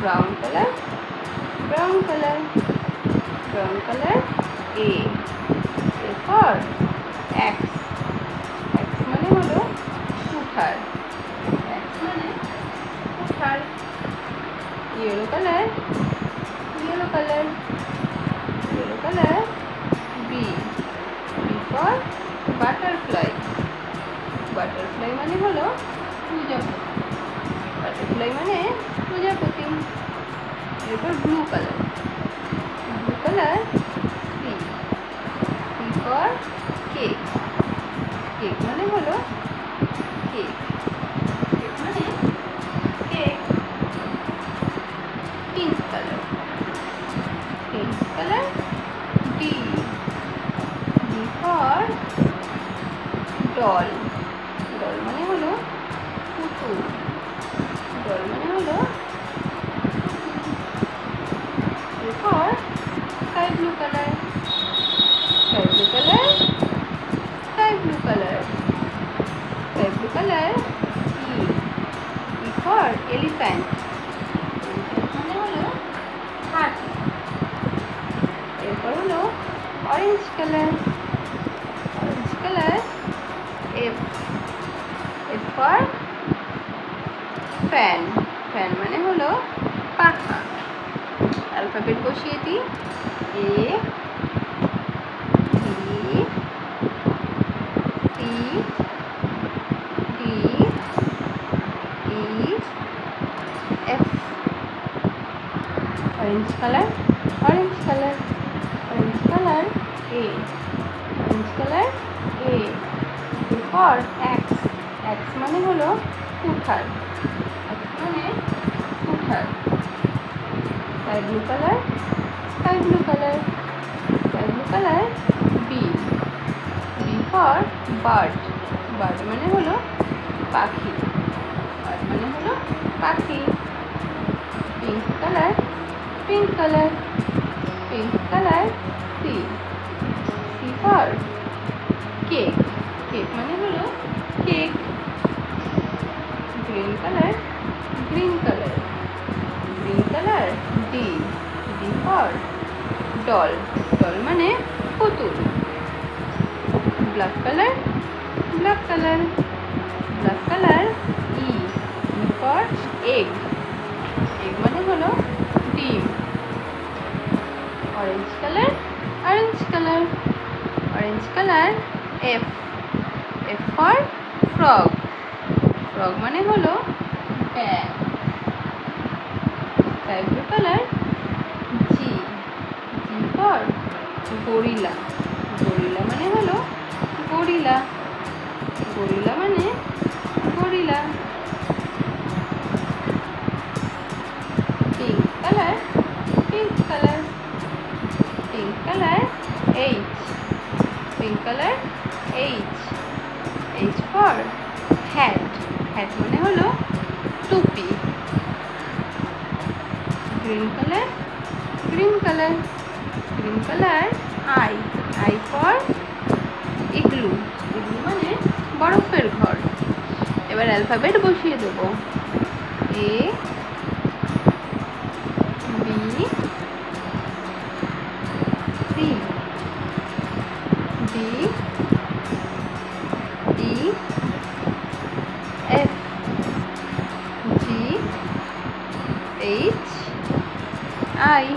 Brown colour, brown colour, brown colour. A, এরপর X, X মানে হলো কুঠার, এক্স মানে কুঠার। Yellow colour, yellow colour, yellow colour. B, B for butterfly, butterfly মানে হলো প্রজাপতি, বাটারফ্লাই মানে প্রজাপতি। এরপর blue colour, blue colour. C, C for cake, cake মানে হলো কেক, কেক মানে cake. Pink colour, pink colour. D, D for doll, doll মানে হলো পুতুল, ডল মানে হলো এরপর sky blue colour, sky blue colour, sky blue colour, sky blue colour. E, E for elephant, মানে হলো হাতি। এরপর হলো orange colour, orange colour. F, F for fan, fan মানে হলো পাখা। অ্যালফাবেট বসিয়ে দিই। A, B, C, D, E, F. Orange colour, orange colour, orange colour. A, orange colour. A, এরপর এক্স, এক্স মানে হলো কুঠার, এক্স মানে কুঠার। Sky blue colour, sky blue colour, sky blue colour. B, B for bird, bird মানে হলো পাখি, bird মানে হলো পাখি। Pink colour, pink colour, pink colour. C, C for cake, cake মানে হলো cake. Green colour, green colour, green colour. D, D for doll, doll মানে পুতুল। Black colour, black colour, black colour. E, E for egg, egg মানে হলো ডিম। Orange colour, orange colour, orange colour. F, F for frog, frog মানে হলো ব্যাঙ। Sky blue colour. G, G for gorilla, gorilla মানে হলো গরিলা, গরিলা মানে gorilla. Pink colour, pink colour, pink colour. H, pink colour. H, H for hat, hat মানে হলো টুপি। Green colour, green colour, green colour. I, I for igloo, igloo মানে বরফের ঘর। এবার অ্যালফাবেট বসিয়ে দেবো। A, B, C, D, E, F, G, H, I.